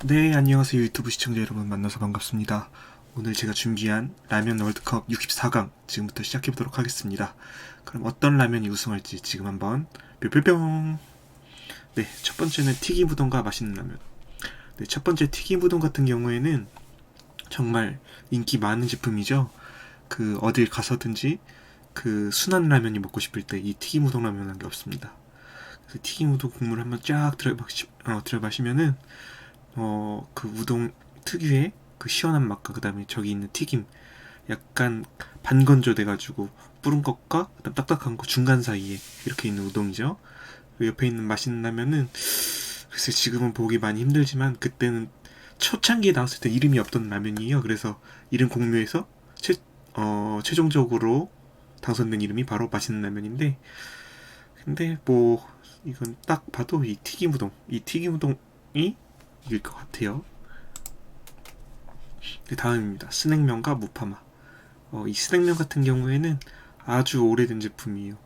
네, 안녕하세요. 유튜브 시청자 여러분 만나서 반갑습니다. 오늘 제가 준비한 라면 월드컵 64강 지금부터 시작해보도록 하겠습니다. 그럼 어떤 라면이 우승할지 지금 한번 뿅뿅뿅. 네, 첫 번째는 튀김 우동과 맛있는 라면. 네, 첫 번째 튀김 우동 같은 경우에는 정말 인기 많은 제품이죠. 그 어딜 가서든지 그 순한 라면이 먹고 싶을 때 이 튀김 우동 라면 한 게 없습니다. 그래서 튀김 우동 국물 한번 쫙 들어마시면은 그 우동 특유의 그 시원한 맛과 그 다음에 저기 있는 튀김 약간 반건조 돼가지고 뿌른 것과 그다음 딱딱한 거 중간 사이에 이렇게 있는 우동이죠. 그 옆에 있는 맛있는 라면은 글쎄 지금은 보기 많이 힘들지만 그때는 초창기에 나왔을 때 이름이 없던 라면이에요. 그래서 이름 공모해서 최종적으로 당선된 이름이 바로 맛있는 라면인데, 근데 뭐 이건 딱 봐도 이 튀김 우동이 이길 것 같아요. 네, 다음입니다. 스낵면과 무파마. 이 스낵면 같은 경우에는 아주 오래된 제품이에요.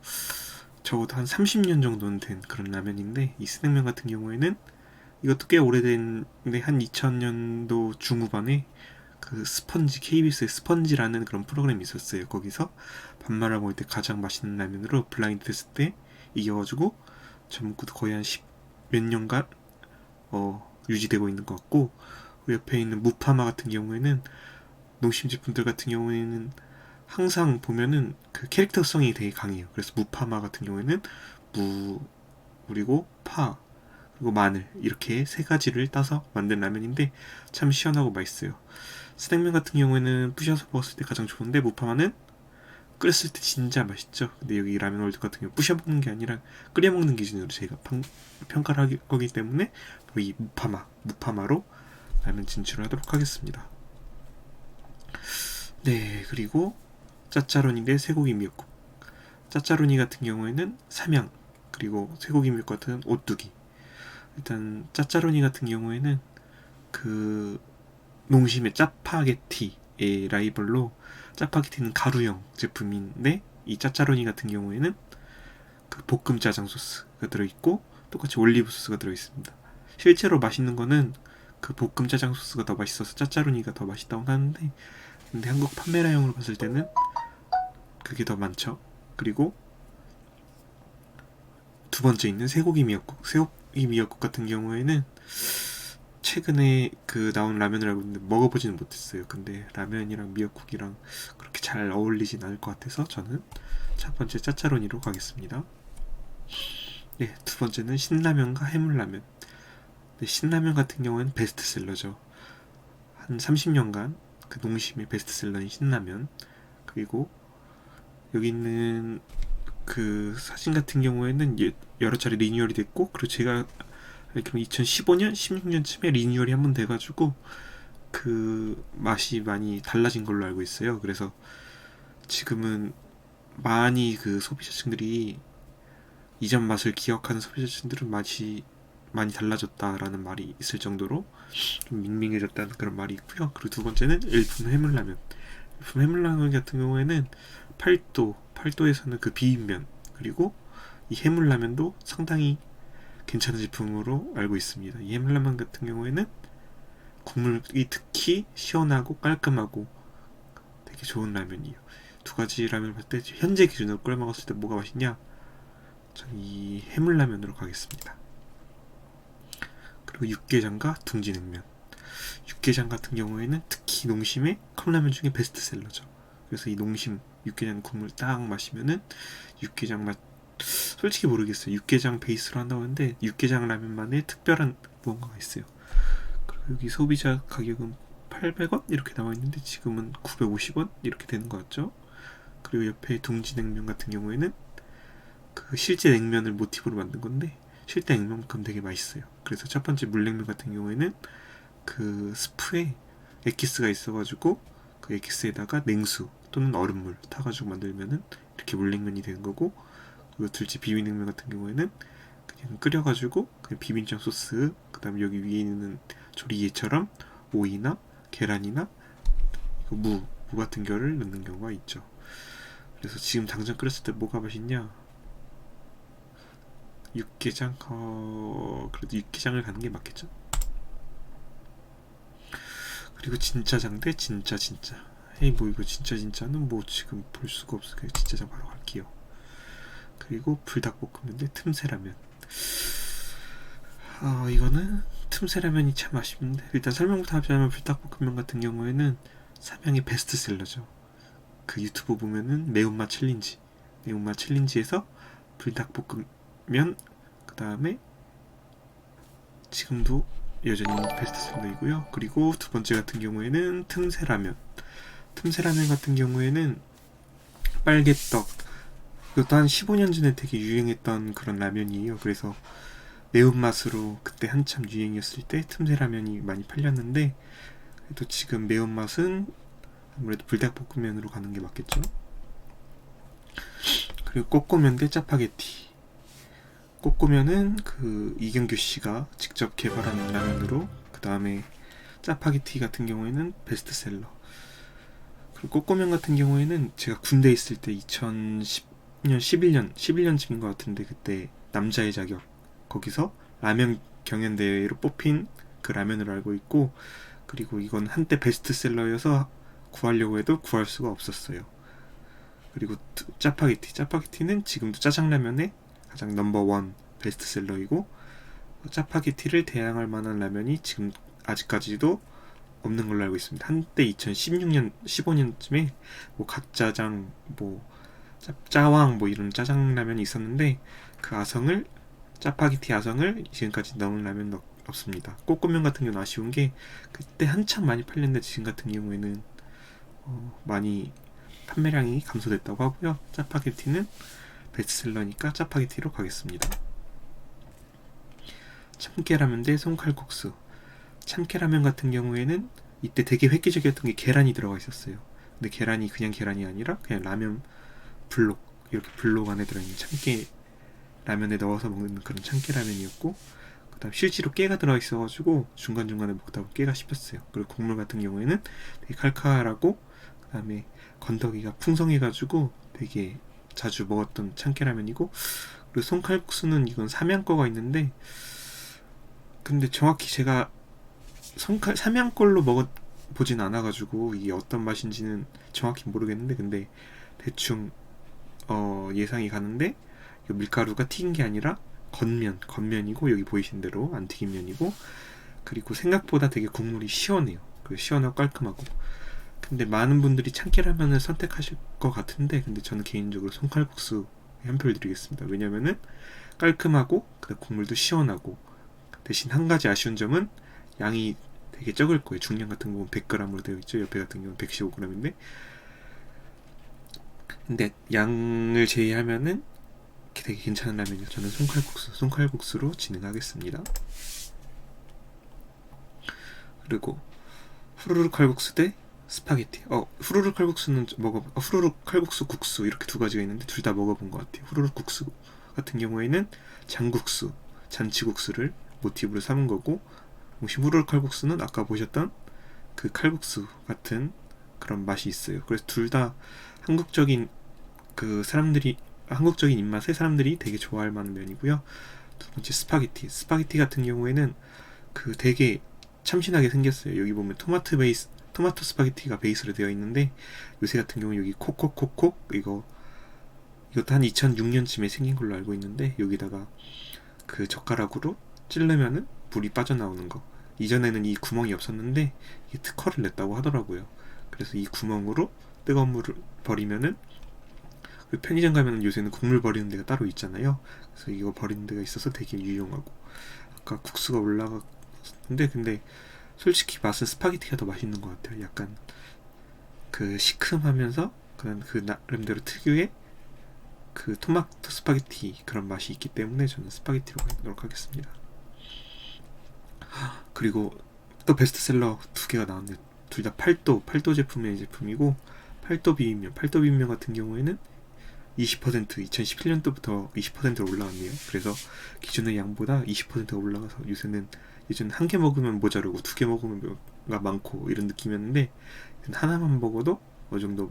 적어도 한 30년 정도는 된 그런 라면인데, 이 스낵면 같은 경우에는 이것도 꽤 오래된데 한 2000년도 중후반에 그 스펀지, KBS의 스펀지라는 그런 프로그램이 있었어요. 거기서 반말을 먹을 때 가장 맛있는 라면으로 블라인드 테스트 때 이겨가지고 전국도 거의 한 10 몇 년간 유지되고 있는 것 같고, 그 옆에 있는 무파마 같은 경우에는 농심 제품들 같은 경우에는 항상 보면은 그 캐릭터성이 되게 강해요. 그래서 무파마 같은 경우에는 무, 그리고 파, 그리고 마늘 이렇게 세 가지를 따서 만든 라면인데 참 시원하고 맛있어요. 스낵면 같은 경우에는 부셔서 먹었을 때 가장 좋은데, 무파마는 끓였을 때 진짜 맛있죠. 근데 여기 라면 월드 같은 경우 부셔 먹는 게 아니라 끓여 먹는 기준으로 제가 평가를 할 거기 때문에 바로 이 무파마로 라면 진출을 하도록 하겠습니다. 네, 그리고 짜짜로니 대 쇠고기 미역국. 짜짜로니 같은 경우에는 삼양, 그리고 쇠고기 미역국 같은 오뚜기. 일단 짜짜로니 같은 경우에는 그 농심의 짜파게티의 라이벌로, 짜파게티는 가루형 제품인데 이 짜짜로니 같은 경우에는 그 볶음 짜장 소스가 들어있고 똑같이 올리브 소스가 들어있습니다. 실제로 맛있는 거는 그 볶음 짜장 소스가 더 맛있어서 짜짜로니가 더 맛있다고 하는데, 근데 한국 판매량으로 봤을 때는 그게 더 많죠. 그리고 두 번째 있는 쇠고기 미역국 같은 경우에는 최근에 그 나온 라면을 알고 있는데 먹어보지는 못했어요. 근데 라면이랑 미역국이랑 그렇게 잘 어울리진 않을 것 같아서 저는 첫 번째 짜짜로니로 가겠습니다. 네, 두 번째는 신라면과 해물라면. 네, 신라면 같은 경우는 베스트셀러죠. 한 30년간 그 농심의 베스트셀러인 신라면. 그리고 여기 있는 그 사진 같은 경우에는 여러 차례 리뉴얼이 됐고, 그리고 제가 알기로 2015년, 16년쯤에 리뉴얼이 한번 돼가지고 그 맛이 많이 달라진 걸로 알고 있어요. 그래서 지금은 많이 그 소비자층들이 이전 맛을 기억하는 소비자층들은 맛이 많이 달라졌다라는 말이 있을 정도로 좀 밍밍해졌다는 그런 말이 있고요. 그리고 두 번째는 일품 해물라면. 일품 해물라면 같은 경우에는 팔도에서는 그 비빔면, 그리고 이 해물라면도 상당히 괜찮은 제품으로 알고 있습니다. 이 해물라면 같은 경우에는 국물이 특히 시원하고 깔끔하고 되게 좋은 라면이에요. 두 가지 라면을 봤을 때 현재 기준으로 끓여 먹었을 때 뭐가 맛있냐? 저는 이 해물라면으로 가겠습니다. 그리고 육개장과 둥지냉면. 육개장 같은 경우에는 특히 농심의 컵라면 중에 베스트셀러죠. 그래서 이 농심 육개장 국물 딱 마시면은 육개장 맛, 솔직히 모르겠어요. 육개장 베이스로 한다고 하는데 육개장 라면만의 특별한 무언가가 있어요. 그리고 여기 소비자 가격은 800원 이렇게 나와 있는데 지금은 950원 이렇게 되는 것 같죠. 그리고 옆에 둥지냉면 같은 경우에는 그 실제 냉면을 모티브로 만든 건데 실제 냉면만큼 되게 맛있어요. 그래서 첫 번째 물냉면 같은 경우에는 그 스프에 엑기스가 있어가지고 그 엑기스에다가 냉수 또는 얼음물 타가지고 만들면은 이렇게 물냉면이 되는 거고, 그리고 둘째 비빔냉면 같은 경우에는 그냥 끓여가지고 그냥 비빔장 소스, 그 다음에 여기 위에 있는 조리개처럼 오이나 계란이나 무 같은 거를 넣는 경우가 있죠. 그래서 지금 당장 끓였을 때 뭐가 맛있냐? 육개장? 그래도 육개장을 가는 게 맞겠죠? 그리고 진짜장 대 진짜. 에이 뭐 이거 진짜는 뭐 지금 볼 수가 없어. 그냥 진짜장 바로 갈게요. 그리고 불닭볶음면 대 틈새라면. 이거는 틈새라면이 참 아쉽는데, 일단 설명부터 하자면 불닭볶음면 같은 경우에는 삼양의 베스트셀러죠. 그 유튜브 보면은 매운맛 챌린지에서 불닭볶음면, 그 다음에 지금도 여전히 베스트셀러이고요. 그리고 두 번째 같은 경우에는 틈새라면 같은 경우에는 빨개떡, 이것도 한 15년 전에 되게 유행했던 그런 라면이에요. 그래서 매운맛으로 그때 한참 유행이었을 때 틈새라면이 많이 팔렸는데, 그래도 지금 매운맛은 아무래도 불닭볶음면으로 가는 게 맞겠죠. 그리고 꼬꼬면 대 짜파게티. 꼬꼬면은 그 이경규 씨가 직접 개발한 라면으로, 그 다음에 짜파게티 같은 경우에는 베스트셀러. 그리고 꼬꼬면 같은 경우에는 제가 군대 있을 때 2010년 11년쯤인 것 같은데, 그때 남자의 자격 거기서 라면 경연대회로 뽑힌 그 라면으로 알고 있고, 그리고 이건 한때 베스트셀러여서 구하려고 해도 구할 수가 없었어요. 그리고 짜파게티는 지금도 짜장라면의 가장 넘버원 베스트셀러이고, 짜파게티를 대항할 만한 라면이 지금 아직까지도 없는 걸로 알고 있습니다. 한때 2016년 15년쯤에 뭐 갓짜장, 뭐 짜왕, 뭐 이런 짜장라면이 있었는데, 그 짜파게티 아성을 지금까지 넣은 라면은 없습니다. 꼬꼬면 같은 경우는 아쉬운 게 그때 한참 많이 팔렸는데 지금 같은 경우에는 많이 판매량이 감소됐다고 하고요. 짜파게티는 베스트셀러니까 짜파게티로 가겠습니다. 참깨라면 대 손칼국수. 참깨라면 같은 경우에는 이때 되게 획기적이었던 게 계란이 들어가 있었어요. 근데 계란이 그냥 계란이 아니라 그냥 라면 블록, 이렇게 블록 안에 들어있는 참깨 라면에 넣어서 먹는 그런 참깨라면이었고, 그 다음 실제로 깨가 들어있어가지고 중간중간에 먹다 보면 깨가 씹혔어요. 그리고 국물 같은 경우에는 되게 칼칼하고, 그 다음에 건더기가 풍성해가지고 되게 자주 먹었던 참깨라면이고, 그리고 손칼국수는 이건 삼양 거가 있는데, 근데 정확히 제가 삼양 걸로 먹어보진 않아가지고 이게 어떤 맛인지는 정확히 모르겠는데, 근데 대충 예상이 가는데, 밀가루가 튀긴 게 아니라 겉면이고, 여기 보이신 대로 안 튀긴 면이고, 그리고 생각보다 되게 국물이 시원해요. 시원하고 깔끔하고. 근데 많은 분들이 참깨라면을 선택하실 것 같은데, 근데 저는 개인적으로 손칼국수에 한 표를 드리겠습니다. 왜냐면은 깔끔하고 국물도 시원하고, 대신 한 가지 아쉬운 점은 양이 되게 적을 거예요. 중량 같은 경우는 100g으로 되어 있죠. 옆에 같은 경우는 115g인데, 근데 양을 제외하면은 되게 괜찮은 라면이요. 저는 손칼국수로 진행하겠습니다. 그리고 후루룩 칼국수 대 스파게티. 후루룩 칼국수는 후루룩 칼국수 국수 이렇게 두 가지가 있는데 둘 다 먹어본 것 같아요. 후루룩 국수 같은 경우에는 장국수, 잔치국수를 모티브로 삼은 거고, 후루룩 칼국수는 아까 보셨던 그 칼국수 같은 그런 맛이 있어요. 그래서 둘 다 한국적인 입맛의 사람들이 되게 좋아할 만한 면이고요. 두 번째 스파게티 같은 경우에는 되게 참신하게 생겼어요. 여기 보면 토마토 스파게티가 베이스로 되어 있는데, 요새 같은 경우 여기 콕콕콕콕, 이것도 한 2006년쯤에 생긴 걸로 알고 있는데, 여기다가 그 젓가락으로 찌르면은 물이 빠져나오는 거. 이전에는 이 구멍이 없었는데 이게 특허를 냈다고 하더라고요. 그래서 이 구멍으로 뜨거운 물을 버리면은, 편의점 가면 요새는 국물 버리는 데가 따로 있잖아요. 그래서 이거 버리는 데가 있어서 되게 유용하고, 아까 국수가 올라갔는데, 근데 솔직히 맛은 스파게티가 더 맛있는 것 같아요. 약간 시큼하면서 그 나름대로 특유의 토마토 스파게티 그런 맛이 있기 때문에 저는 스파게티로 가도록 하겠습니다. 그리고 또 베스트셀러 두 개가 나왔네요. 둘 다 팔도 제품의 제품이고, 팔도 비빔면 같은 경우에는 2017년도부터 20%로 올라왔네요. 그래서 기존의 양보다 20%가 올라가서 요새는 한 개 먹으면 모자르고 두 개 먹으면 많고 이런 느낌이었는데, 하나만 먹어도 어느 정도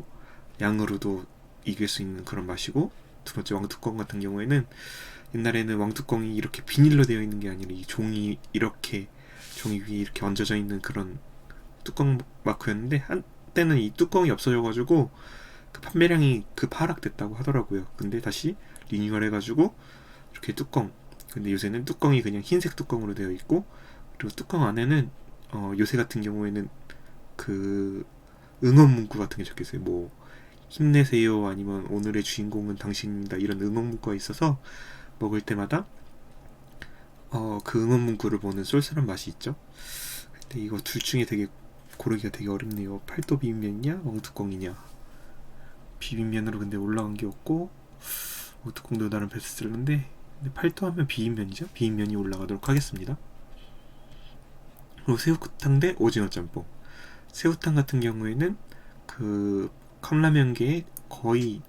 양으로도 이길 수 있는 그런 맛이고, 두 번째 왕뚜껑 같은 경우에는 옛날에는 왕뚜껑이 이렇게 비닐로 되어 있는 게 아니라 이 종이 위에 이렇게 얹어져 있는 그런 뚜껑 마크였는데 한때는 이 뚜껑이 없어져가지고 그 판매량이 하락됐다고 하더라고요. 근데 다시 리뉴얼 해가지고 이렇게 뚜껑, 근데 요새는 뚜껑이 그냥 흰색 뚜껑으로 되어 있고, 그리고 뚜껑 안에는 요새 같은 경우에는 그 응원 문구 같은 게 적혀 있어요. 뭐 힘내세요, 아니면 오늘의 주인공은 당신입니다, 이런 응원 문구가 있어서 먹을 때마다 그 응원 문구를 보는 쏠쏠한 맛이 있죠. 근데 이거 둘 중에 되게 고르기가 되게 어렵네요. 팔도 비빔면이냐 왕뚜껑이냐. 비빔면으로 근데 올라간 게 없고, 왕뚜껑도 나름 베스트셀러인데, 근데 팔도 하면 비빔면이죠. 비빔면이 올라가도록 하겠습니다. 그리고 새우탕 대 오징어 짬뽕. 새우탕 같은 경우에는 그 컵라면계의 거의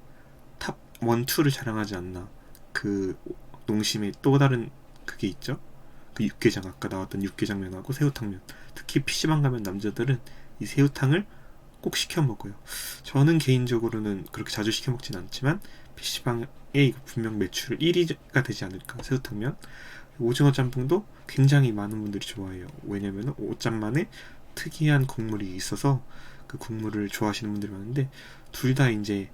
탑 1, 2를 자랑하지 않나. 그 농심의 또 다른 그게 있죠. 그 육개장, 아까 나왔던 육개장면하고 새우탕면. 특히 PC방 가면 남자들은 이 새우탕을 꼭 시켜 먹어요. 저는 개인적으로는 그렇게 자주 시켜 먹진 않지만 PC방에 이거 분명 매출 1위가 되지 않을까. 새우탕면. 오징어 짬뽕도 굉장히 많은 분들이 좋아해요. 왜냐면 오짬만의 특이한 국물이 있어서 그 국물을 좋아하시는 분들이 많은데, 둘 다 이제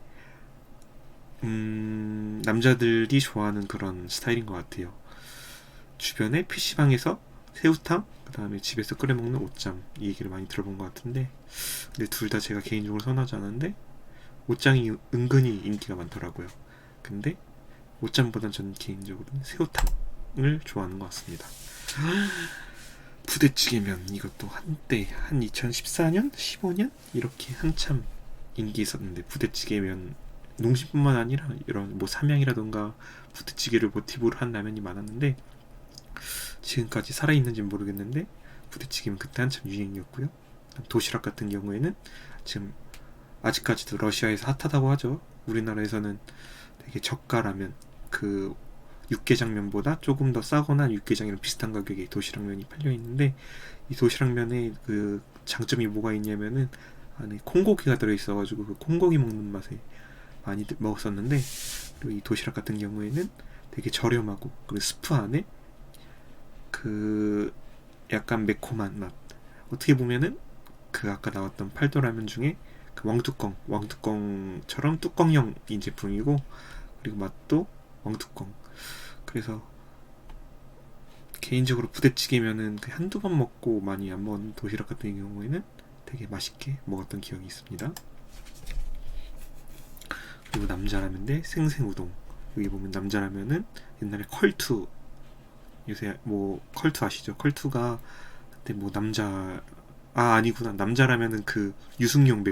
남자들이 좋아하는 그런 스타일인 것 같아요. 주변에 PC방에서 새우탕, 그 다음에 집에서 끓여 먹는 오짬, 이 얘기를 많이 들어본 것 같은데, 근데 둘 다 제가 개인적으로 선호하지 않는데 오짬이 은근히 인기가 많더라고요. 근데 오짬보단 저는 개인적으로는 새우탕을 좋아하는 것 같습니다. 부대찌개면, 이것도 한때 한 2014년? 15년? 이렇게 한참 인기 있었는데, 부대찌개면 농심뿐만 아니라 이런 뭐 삼양이라던가 부대찌개를 모티브로 한 라면이 많았는데, 지금까지 살아있는지는 모르겠는데 부대찌개는 그때 한참 유행이었고요. 도시락 같은 경우에는 지금 아직까지도 러시아에서 핫하다고 하죠. 우리나라에서는 되게 저가 라면, 그 육개장면보다 조금 더 싸거나 육개장이랑 비슷한 가격의 도시락면이 팔려있는데, 이 도시락면에 그 장점이 뭐가 있냐면은 안에 콩고기가 들어있어가지고 그 콩고기 먹는 맛에 많이 먹었었는데, 그리고 이 도시락 같은 경우에는 되게 저렴하고, 그리고 스프 안에 그 약간 매콤한 맛, 어떻게 보면은 그 아까 나왔던 팔도라면 중에 그 왕뚜껑처럼 뚜껑형인 제품이고, 그리고 맛도 왕뚜껑. 그래서 개인적으로 부대찌개면은 그 한두 번 먹고 많이 안 먹은 도시락 같은 경우에는 되게 맛있게 먹었던 기억이 있습니다. 그리고 남자라면 대 생생우동. 여기 보면 남자라면은 옛날에 컬투, 요새 뭐 컬투 아시죠? 컬투가 그때 뭐 아니구나, 남자라면은 그 유승용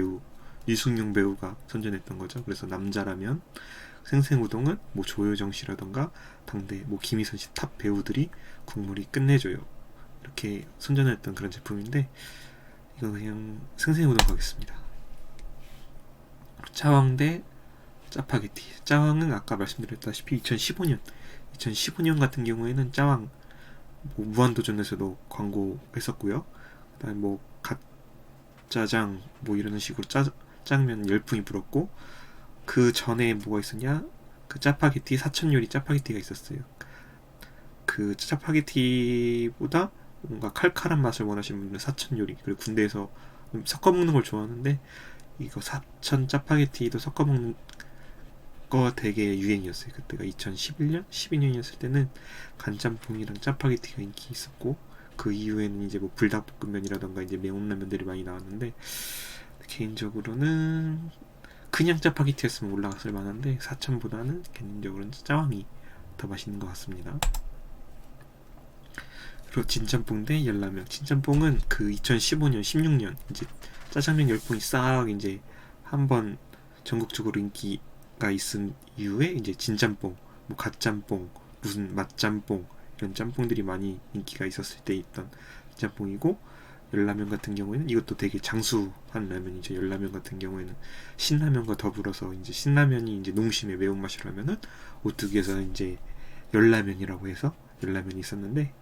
배우가 선전했던 거죠. 그래서 남자라면, 생생우동은 뭐 조효정 씨라던가 당대 뭐 김희선 씨 탑 배우들이 국물이 끝내줘요, 이렇게 선전했던 그런 제품인데, 이거 그냥 생생우동 가겠습니다. 짜왕 대 짜파게티. 짜왕은 아까 말씀드렸다시피 2015년 같은 경우에는 짜왕 뭐 무한도전에서도 광고했었고요. 그다음에 뭐 갓짜장 뭐 이런 식으로 짜장면 열풍이 불었고, 그 전에 뭐가 있었냐, 그 짜파게티 사천요리 짜파게티가 있었어요. 그 짜파게티보다 뭔가 칼칼한 맛을 원하시는 분들은 사천요리, 그리고 군대에서 섞어 먹는 걸 좋아하는데, 이거 사천 짜파게티도 섞어 먹는 거 되게 유행이었어요. 그때가 2011년, 12년이었을 때는 간짬뽕이랑 짜파게티가 인기 있었고, 그 이후에는 이제 뭐 불닭볶음면이라던가 이제 매운 라면들이 많이 나왔는데, 개인적으로는 그냥 짜파게티였으면 올라갔을 만한데, 사천보다는 개인적으로는 짜왕이 더 맛있는 것 같습니다. 그리고 진짬뽕 대 열라면. 진짬뽕은 그 2015년, 16년 이제 짜장면 열풍이 싹 이제 한번 전국적으로 인기가 있은 이후에 이제 진짬뽕, 뭐 갓짬뽕, 무슨 맛짬뽕, 이런 짬뽕들이 많이 인기가 있었을 때 있던 짬뽕이고, 열라면 같은 경우에는 이것도 되게 장수한 라면이죠. 열라면 같은 경우에는 신라면과 더불어서 이제 신라면이 이제 농심의 매운맛이라면은 오뚜기에서 이제 열라면이라고 해서 열라면이 있었는데,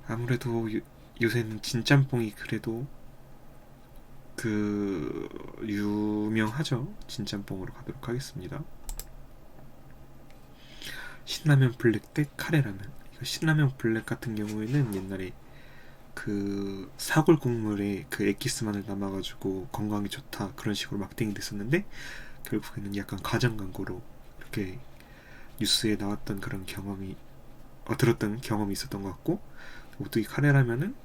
아무래도 요새는 진짬뽕이 그래도 그 유명하죠. 진짬뽕으로 가도록 하겠습니다. 신라면 블랙 대 카레라면. 신라면 블랙 같은 경우에는 옛날에 그 사골 국물에 그 엑기스만을 남아가지고 건강에 좋다 그런 식으로 막대기 됐었는데 결국에는 약간 가정 광고로 이렇게 뉴스에 나왔던 그런 경험이 들었던 경험이 있었던 것 같고 오뚜기 카레라면은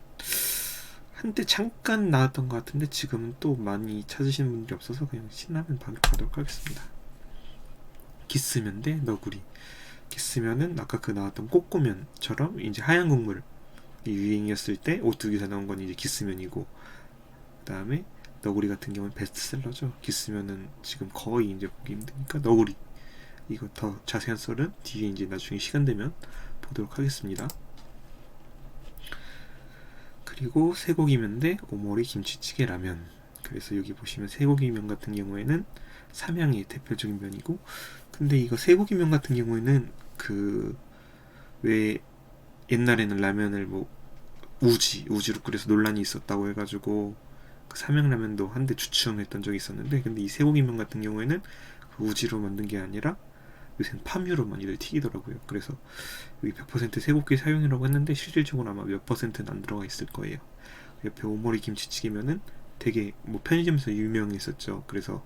한때 잠깐 나왔던 것 같은데 지금은 또 많이 찾으시는 분들이 없어서 그냥 신라면 바로 가도록 하겠습니다. 기스면 대 너구리. 기스면은 아까 그 나왔던 꼬꼬면처럼 이제 하얀 국물 유행이었을 때 오뚜기에서 나온 건 이제 기스면이고 그 다음에 너구리 같은 경우는 베스트셀러죠. 기스면은 지금 거의 이제 보기 힘드니까 너구리. 이거 더 자세한 썰은 뒤에 이제 나중에 시간 되면 보도록 하겠습니다. 그리고 쇠고기면 대 오모리 김치찌개 라면. 그래서 여기 보시면 쇠고기면 같은 경우에는 삼양이 대표적인 면이고 근데 이거 쇠고기면 같은 경우에는 그 왜 옛날에는 라면을 뭐 우지로 끓여서 논란이 있었다고 해가지고 그 삼양라면도 한때 주춤했던 적이 있었는데 근데 이 쇠고기면 같은 경우에는 그 우지로 만든 게 아니라 요새는 파뮤로 많이들 튀기더라고요. 그래서 여기 100% 쇠고기 사용이라고 했는데 실질적으로 아마 몇 퍼센트는 안 들어가 있을 거예요. 옆에 오모리 김치찌개면은 되게 뭐 편의점에서 유명했었죠. 그래서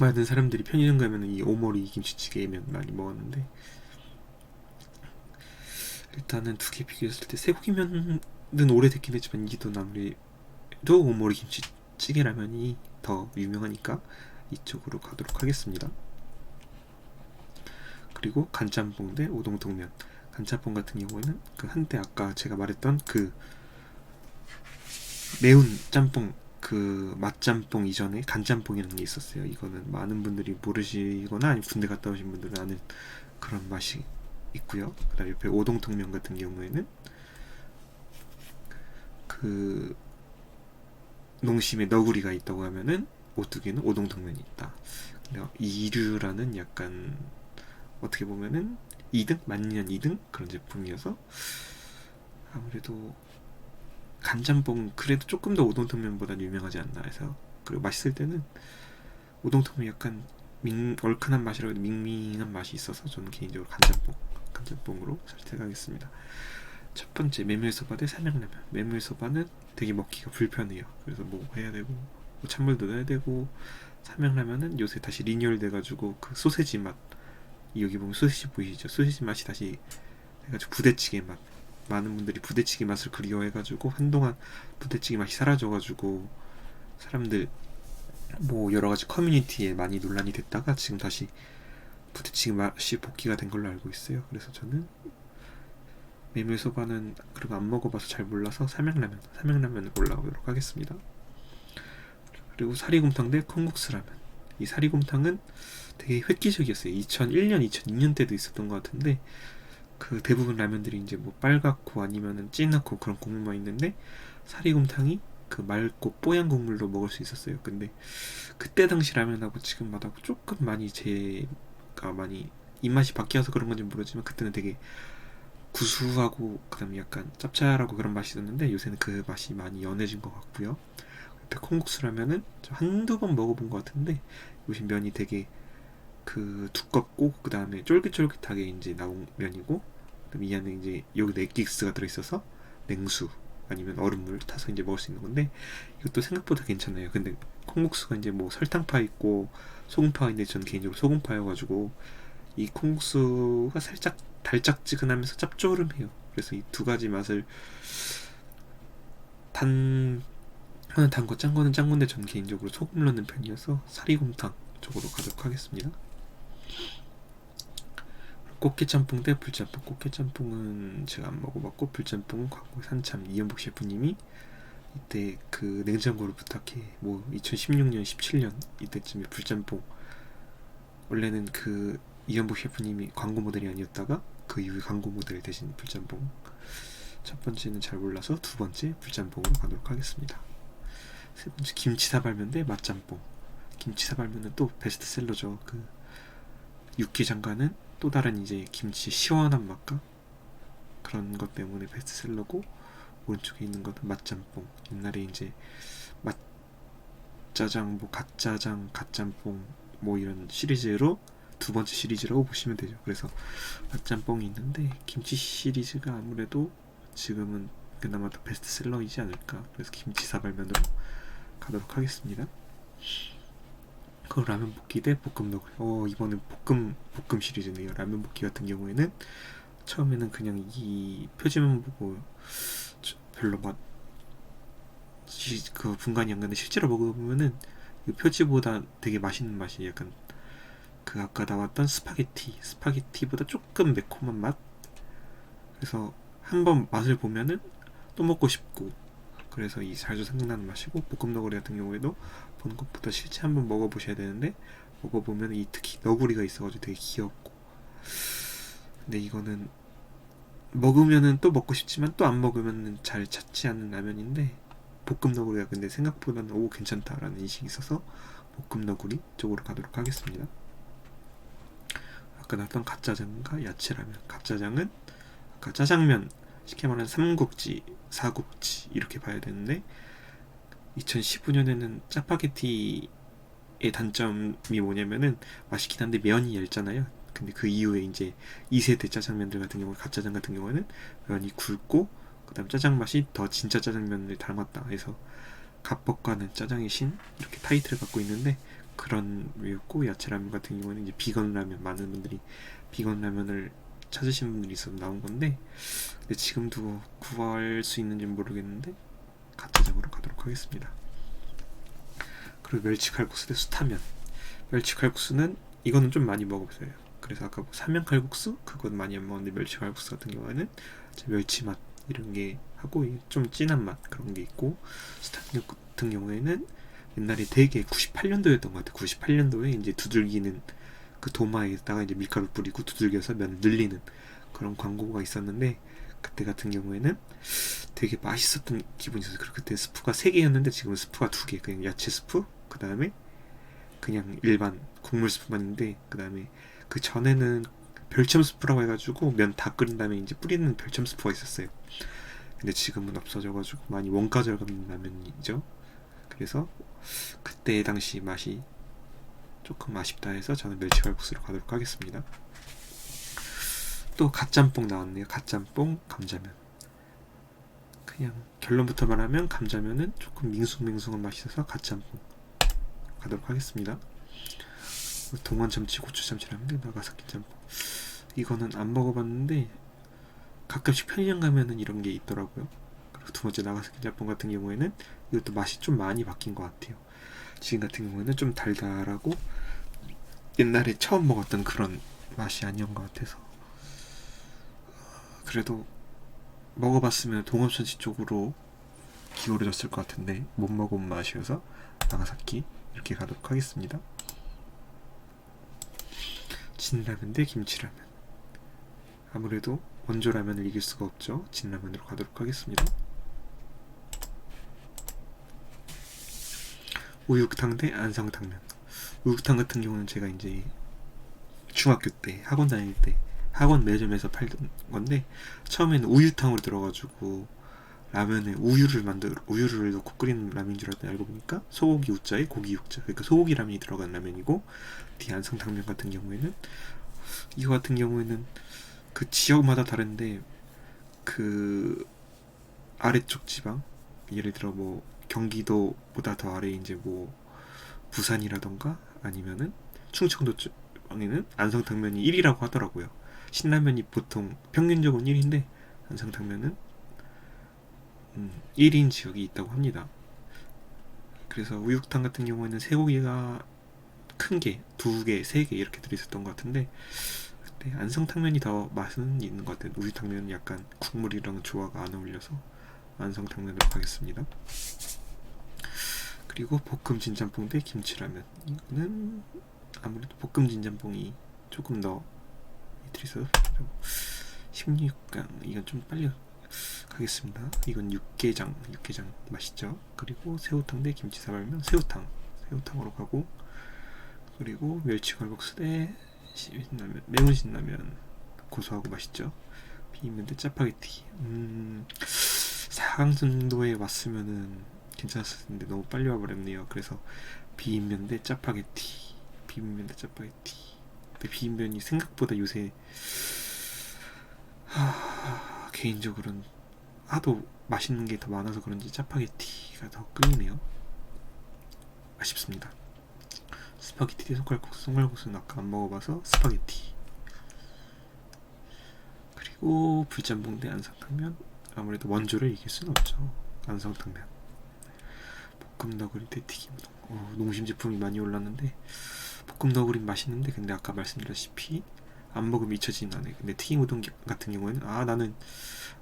많은 사람들이 편의점 가면은 이 오모리 김치찌개면 많이 먹었는데 일단은 두 개 비교했을 때 쇠고기면은 오래됐긴 했지만 이도 아무래도 오모리 김치찌개 라면이 더 유명하니까 이쪽으로 가도록 하겠습니다. 그리고 간짬뽕 대 우동통면. 간짬뽕 같은 경우에는 그 한때 아까 제가 말했던 그 매운 짬뽕 그 맛짬뽕 이전에 간짬뽕이라는 게 있었어요. 이거는 많은 분들이 모르시거나 아니면 군대 갔다 오신 분들은 아는 그런 맛이 있고요. 그다음 옆에 오동통면 같은 경우에는 그 농심에 너구리가 있다고 하면은 오뚜기는 오동통면이 있다. 이류라는 약간 어떻게 보면은 2등? 만년 2등? 그런 제품이어서 아무래도 간짬뽕 그래도 조금 더 우동통면보다 유명하지 않나 해서 그리고 맛있을 때는 우동통면 약간 얼큰한 맛이라고 해도 밍밍한 맛이 있어서 저는 개인적으로 간짬뽕으로 선택하겠습니다. 첫 번째 메밀소바 대 삼양라면. 메밀소바는 되게 먹기가 불편해요. 그래서 뭐 해야 되고 뭐 찬물도 넣어야 되고 삼양라면은 요새 다시 리뉴얼 돼가지고 그 소세지 맛 여기 보면 소시지 보이시죠? 소시지 맛이 다시 해가지고 부대찌개 맛. 많은 분들이 부대찌개 맛을 그리워해가지고 한동안 부대찌개 맛이 사라져가지고 사람들 뭐 여러가지 커뮤니티에 많이 논란이 됐다가 지금 다시 부대찌개 맛이 복귀가 된 걸로 알고 있어요. 그래서 저는 메밀소바는 그리고 안 먹어봐서 잘 몰라서 삼양라면을 올라오도록 하겠습니다. 그리고 사리곰탕 대 콩국수라면. 이 사리곰탕은 되게 획기적이었어요. 2001년, 2002년 때도 있었던 것 같은데 그 대부분 라면들이 이제 뭐 빨갛고 아니면은 진하고 그런 국물만 있는데 사리곰탕이 그 맑고 뽀얀 국물로 먹을 수 있었어요. 근데 그때 당시 라면하고 지금 맛하고 조금 많이 제가 많이 입맛이 바뀌어서 그런 건지 모르지만 그때는 되게 구수하고 그다음에 약간 짭짤하고 그런 맛이 있었는데 요새는 그 맛이 많이 연해진 것 같고요. 옆에 콩국수 라면은 한두 번 먹어본 것 같은데 요즘 면이 되게 그 두껍고 그 다음에 쫄깃쫄깃하게 이제 나온 면이고 그다음에 이 안에 이제 여기 엑기스가 들어있어서 냉수 아니면 얼음물 타서 이제 먹을 수 있는 건데 이것도 생각보다 괜찮아요. 근데 콩국수가 이제 뭐 설탕파 있고 소금파가 있는데 저는 개인적으로 소금파여가지고 이 콩국수가 살짝 달짝지근하면서 짭조름해요. 그래서 이 두 가지 맛을 하나 단 거 짠 거는 짠 건데 전 개인적으로 소금 넣는 편이어서 사리곰탕 쪽으로 가도록 하겠습니다. 꽃게짬뽕 대 불짬뽕. 꽃게짬뽕은 제가 안 먹어봤고 불짬뽕은 광고 산참 이연복 셰프님이 이때 그 냉장고를 부탁해 뭐 2016년 17년 이때쯤에 불짬뽕 원래는 그 이연복 셰프님이 광고 모델이 아니었다가 그 이후에 광고 모델 대신 불짬뽕. 첫 번째는 잘 몰라서 두 번째 불짬뽕으로 가도록 하겠습니다. 세 번째 김치사발면 대 맛짬뽕. 김치사발면은 또 베스트셀러죠. 그 육개장과는 또 다른 이제 김치 시원한 맛과 그런 것 때문에 베스트셀러고 오른쪽에 있는 것은 맛짬뽕. 옛날에 이제 맛짜장, 뭐 갓짜장, 갓짬뽕 뭐 이런 시리즈로 두 번째 시리즈라고 보시면 되죠. 그래서 맛짬뽕이 있는데 김치 시리즈가 아무래도 지금은 그나마 더 베스트셀러이지 않을까. 그래서 김치사발면으로 가도록 하겠습니다. 그 라면 볶기 대 볶음 너구리. 이번엔 볶음 시리즈네요. 라면 볶기 같은 경우에는 처음에는 그냥 이 표지만 보고 별로 그 분간이 안 가는데 실제로 먹어보면은 그 표지보다 되게 맛있는 맛이 약간 그 아까 나왔던 스파게티보다 조금 매콤한 맛. 그래서 한번 맛을 보면은 또 먹고 싶고, 그래서 이 자주 생각나는 맛이고, 볶음 너구리 같은 경우에도 보는 것보다 실제 한번 먹어보셔야 되는데, 먹어보면 이 특히 너구리가 있어가지고 되게 귀엽고, 근데 이거는 먹으면은 또 먹고 싶지만 또 안 먹으면은 잘 찾지 않는 라면인데, 볶음 너구리가 근데 생각보다는 괜찮다라는 인식이 있어서 볶음 너구리 쪽으로 가도록 하겠습니다. 아까 나왔던 갓짜장과 야채라면. 갓짜장은 아까 짜장면, 쉽게 말하는 삼국지, 사국지 이렇게 봐야 되는데, 2015년에는 짜파게티의 단점이 뭐냐면은 맛있긴 한데 면이 얇잖아요. 근데 그 이후에 이제 2세대 짜장면들 같은 경우, 갓짜장 같은 경우에는 면이 굵고 그다음 짜장 맛이 더 진짜 짜장면을 닮았다 해서 갓볶아는 짜장의 신 이렇게 타이틀을 갖고 있는데, 그런 류였고, 야채라면 같은 경우는 이제 비건 라면, 많은 분들이 비건 라면을 찾으신 분들이 있어서 나온 건데, 근데 지금도 구할 수 있는지는 모르겠는데 갓짜장으로 가도록 하겠습니다. 그리고 멸치칼국수 대 수타면. 멸치칼국수는 이거는 좀 많이 먹어보세요. 그래서 아까 사면칼국수 그건 많이 안 먹었는데, 멸치칼국수 같은 경우에는 멸치맛 이런 게 하고 좀 진한 맛 그런 게 있고, 수타면 같은 경우에는 옛날에 되게 98년도였던 것 같아요. 98년도에 이제 두들기는 그 도마에다가 이제 밀가루 뿌리고 두들겨서 면을 늘리는 그런 광고가 있었는데, 그때 같은 경우에는 되게 맛있었던 기분이 있었어요. 그리고 그때 스프가 3개였는데 지금은 스프가 2개. 그냥 야채 스프, 그 다음에 그냥 일반 국물 스프만 있는데, 그 다음에 그 전에는 별첨 스프라고 해가지고 면 다 끓인 다음에 이제 뿌리는 별첨 스프가 있었어요. 근데 지금은 없어져가지고 많이 원가 절감 라면이죠. 그래서 그때 당시 맛이 조금 아쉽다 해서 저는 멸치칼국수로 가도록 하겠습니다. 또 갓짬뽕 나왔네요. 갓짬뽕, 감자면. 그냥 결론부터 말하면 감자면은 조금 밍숭맹숭한 맛이 있어서 갓짬뽕 가도록 하겠습니다. 동원참치, 고추참치라는데 나가사키 짬뽕. 이거는 안 먹어봤는데 가끔씩 편의점 가면은 이런 게 있더라고요. 그리고 두 번째 나가사키 짬뽕 같은 경우에는 이것도 맛이 좀 많이 바뀐 것 같아요. 지금 같은 경우에는 좀 달달하고 옛날에 처음 먹었던 그런 맛이 아니었던 것 같아서, 그래도 먹어봤으면 동원천지 쪽으로 기울어졌을 것 같은데 못 먹어본 맛이어서 나가사키 이렇게 가도록 하겠습니다. 진라면 대 김치라면. 아무래도 원조라면을 이길 수가 없죠. 진라면으로 가도록 하겠습니다. 우육탕 대 안성탕면. 우육탕 같은 경우는 제가 이제 중학교 때 학원 다닐 때 학원 매점에서 팔던 건데, 처음에는 우유탕으로 들어가지고 라면에 우유를 넣고 끓이는 라면인 줄 알았더니 알고 보니까 소고기 우자에 고기 육자, 그러니까 소고기 라면이 들어간 라면이고, 안성탕면 같은 경우에는 이거 같은 경우에는 그 지역마다 다른데, 그 아래쪽 지방, 예를 들어 뭐 경기도보다 더 아래 이제 뭐 부산이라던가 아니면은 충청도 지방에는 안성탕면이 1위라고 하더라고요. 신라면이 보통 평균적으로 1위인데 안성탕면은 1위인 지역이 있다고 합니다. 그래서 우육탕 같은 경우에는 쇠고기가 큰 게 2개, 3개 이렇게 들어있었던 것 같은데, 근데 안성탕면이 더 맛은 있는 것 같아요. 우유탕면은 약간 국물이랑 조화가 안 어울려서 안성탕면으로 가겠습니다. 그리고 볶음 진짬뽕 대 김치라면. 이거는 아무래도 볶음 진짬뽕이 조금 더 이틀 있어서 16강. 이건 좀 빨리 가겠습니다. 이건 육개장 맛있죠. 그리고 새우탕 대 김치사발면. 새우탕으로 가고, 그리고 멸치칼국수 대 신라면, 매운 신라면 고소하고 맛있죠. 비빔면 대 짜파게티. 4강 정도에 왔으면은 괜찮았을 텐데 너무 빨리 와버렸네요. 그래서 비빔면 대 짜파게티. 근데 비빔면이 생각보다 요새 개인적으로는 하도 맛있는 게 더 많아서 그런지 짜파게티가 더 끌리네요. 아쉽습니다. 스파게티 대 손갈국수는 아까 안 먹어봐서 스파게티. 그리고 불짬뽕 대 안성탕면. 아무래도 원조를 이길 수는 없죠. 안성탕면. 볶음 너구리 대 튀김 우동. 농심 제품이 많이 올랐는데 볶음 너구리 맛있는데, 근데 아까 말씀드렸다시피 안 먹으면 잊혀지진 않아요. 근데 튀김 우동 같은 경우에는 나는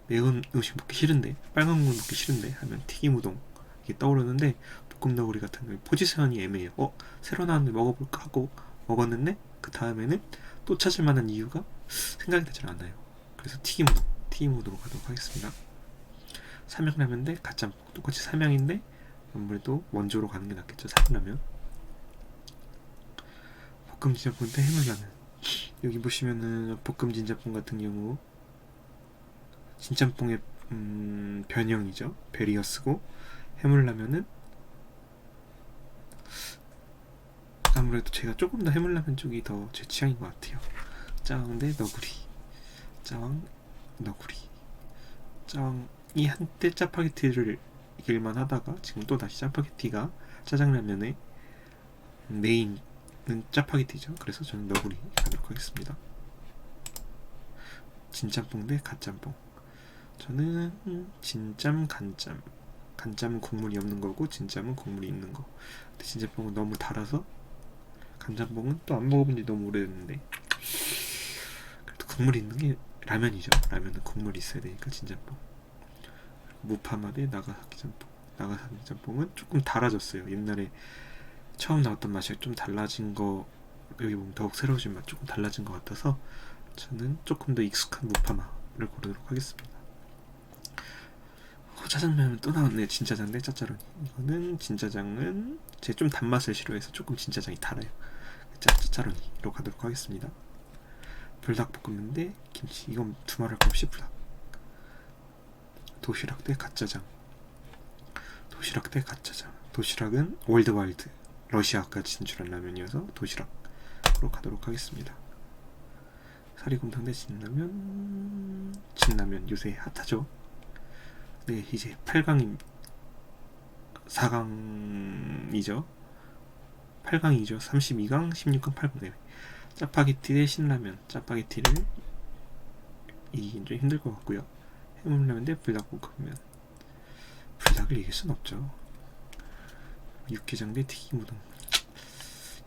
매운 음식 먹기 싫은데, 빨간 국물 먹기 싫은데 하면 튀김 우동 이게 떠오르는데, 볶음 너구리 같은 경우 포지션이 애매해요. 새로 나왔는데 먹어볼까 하고 먹었는데 그 다음에는 또 찾을 만한 이유가 생각이 나질 않아요. 그래서 튀김 우동으로 가도록 하겠습니다. 삼양라면 대 갓짬뽕. 똑같이 삼양인데 아무래도 원조로 가는 게 낫겠죠. 삼양라면. 볶음 진짬뽕 대 해물라면. 여기 보시면은 볶음 진짬뽕 같은 경우 진짬뽕의 변형이죠. 베리어스고, 해물라면은 아무래도 제가 조금 더 해물라면 쪽이 더 제 취향인 것 같아요. 짜왕 대 너구리. 짜왕, 너구리. 짜왕이 한때 짜파게티를 이길만 하다가 지금 또 다시 짜파게티가 짜장라면의 메인은 짜파게티죠. 그래서 저는 너구리 가도록 하겠습니다. 진짬뽕 대 갓짬뽕. 저는 진짬, 간짬은 국물이 없는 거고 진짬은 국물이 있는 거. 근데 진짬뽕은 너무 달아서, 간짬뽕은 또 안 먹어본 지 너무 오래됐는데 그래도 국물이 있는 게 라면이죠. 라면은 국물이 있어야 되니까 진짬뽕. 무파마 대 나가사키 짬뽕. 나가사키 짬뽕은 조금 달아졌어요. 옛날에 처음 나왔던 맛이 좀 달라진 거, 여기 보면 더욱 새로워진 맛 조금 달라진 것 같아서 저는 조금 더 익숙한 무파마를 고르도록 하겠습니다. 짜장면은 또 나왔네. 진짜장 대 짜짜로니. 이거는 진짜장은 제가 좀 단맛을 싫어해서 조금 진짜장이 달아요. 짜짜로니로 가도록 하겠습니다. 불닭볶음면 대 김치. 이건 두말할 거 없이 불닭. 도시락 대 갓짜장. 도시락 대 갓짜장. 도시락은 월드와일드 러시아가 진출한 라면이어서 도시락으로 가도록 하겠습니다. 사리곰탕 대 진라면. 진라면 요새 핫하죠. 네, 이제 8강임 4강이죠. 8강이죠. 32강, 16강, 8강. 네. 짜파게티 대 신라면. 짜파게티를 이기긴 좀 힘들 것 같고요. 해물라면 대 불닭볶음면. 불닭을 이길 순 없죠. 육개장 대 튀김우동.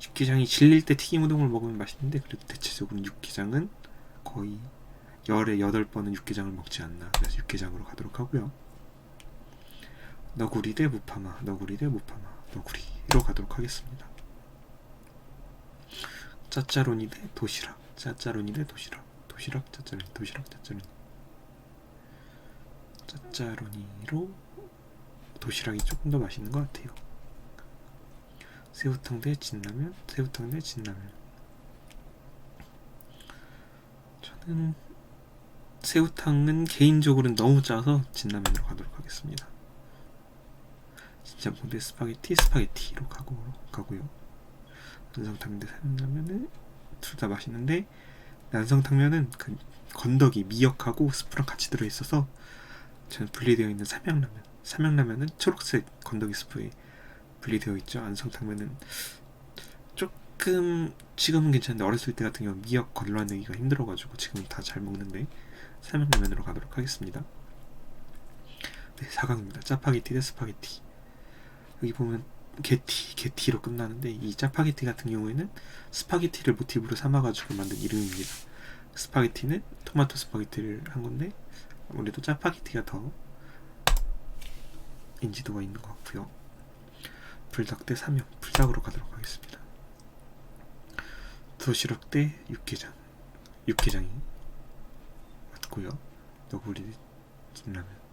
육개장이 질릴 때 튀김우동을 먹으면 맛있는데, 그래도 대체적으로 육개장은 거의 열에 8번은 육개장을 먹지 않나. 그래서 육개장으로 가도록 하고요. 너구리 대 무파마. 너구리로 가도록 하겠습니다. 짜짜로니 대 도시락. 도시락 짜짜로니로 도시락이 조금 더 맛있는 것 같아요. 새우탕 대 진라면. 저는 새우탕은 개인적으로는 너무 짜서 진라면으로 가도록 하겠습니다. 진짬뽕 대 스파게티로 가고요. 난성탕면 대 삼양라면은 둘 다 맛있는데, 난성탕면은 그 건더기 미역하고 스프랑 같이 들어있어서 저는 분리되어 있는 삼양라면은 초록색 건더기 스프에 분리되어 있죠. 안성탕면은 조금 지금은 괜찮은데 어렸을 때 같은 경우 미역 걸러내기가 힘들어가지고 지금은 다 잘 먹는데 삼양라면으로 가도록 하겠습니다. 네, 4강입니다. 짜파게티 대 스파게티. 여기 보면 게티로 끝나는데, 이 짜파게티 같은 경우에는 스파게티를 모티브로 삼아가지고 만든 이름입니다. 스파게티는 토마토 스파게티를 한 건데 아무래도 짜파게티가 더 인지도가 있는 것 같고요. 불닭 대 삼양. 불닭으로 가도록 하겠습니다. 도시락 대 육개장이 맞고요. 너구리 대 진라면.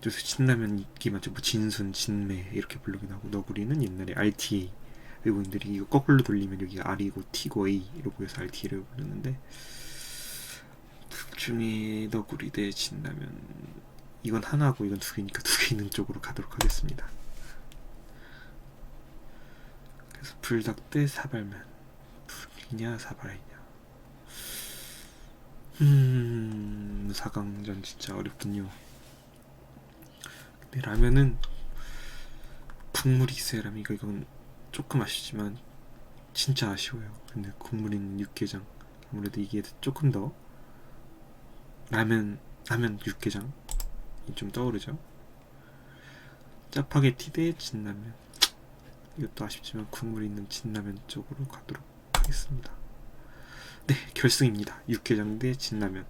요새 진라면 인기 많죠. 뭐 진순, 진매 이렇게 부르긴 하고, 너구리는 옛날에 RTA, 외국인들이 이거 거꾸로 돌리면 여기가 R이고 T고 A로 보여서 RTA를 부르는데, 둘 중에 너구리 대 진라면. 이건 하나고 이건 두 개니까 두 개 있는 쪽으로 가도록 하겠습니다. 그래서 불닭 대 사발면. 불이냐 사발이냐. 4강전 진짜 어렵군요. 근데 라면은 국물이 있어야 라면 이건 조금 아쉽지만 진짜 아쉬워요. 근데 국물 있는 육개장 아무래도 이게 조금 더 라면 육개장이 좀 떠오르죠. 짜파게티 대 진라면, 이것도 아쉽지만 국물 있는 진라면 쪽으로 가도록 하겠습니다. 네, 결승입니다. 육개장 대 진라면.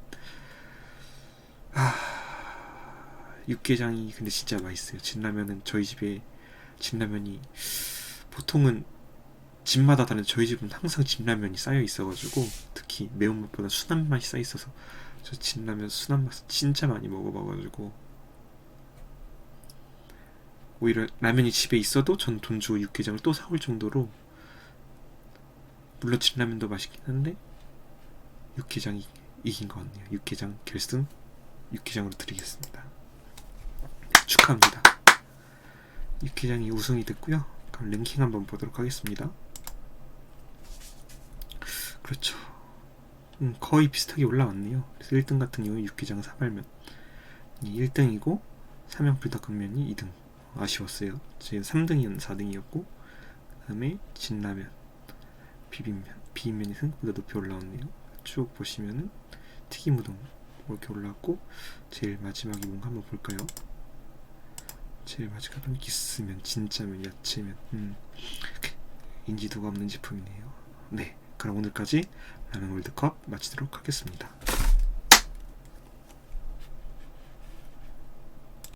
육개장이 근데 진짜 맛있어요. 진라면은 저희 집에 진라면이 보통은 집마다 다른데 저희 집은 항상 진라면이 쌓여 있어가지고 특히 매운맛보다 순한 맛이 쌓여 있어서 저 진라면 순한 맛 진짜 많이 먹어봐가지고 오히려 라면이 집에 있어도 전 돈 주고 육개장을 또 사올 정도로, 물론 진라면도 맛있긴 한데 육개장이 이긴 것 같네요. 육개장 결승 육개장으로 드리겠습니다. 축하합니다. 육개장이 우승이 됐고요. 그럼 랭킹 한번 보도록 하겠습니다. 그렇죠. 거의 비슷하게 올라왔네요. 그래서 1등 같은 경우에 육개장 사발면이 1등이고 삼양불닭냉면이 2등. 아쉬웠어요. 지금 3등이 4등이었고 그 다음에 진라면, 비빔면이 생각보다 높이 올라왔네요. 쭉 보시면은 튀김우동 이렇게 올라왔고, 제일 마지막이 뭔가 한번 볼까요? 제일 마지막은 기스면, 진짜면, 야채면. 인지도가 없는 제품이네요. 네, 그럼 오늘까지 라면 월드컵 마치도록 하겠습니다.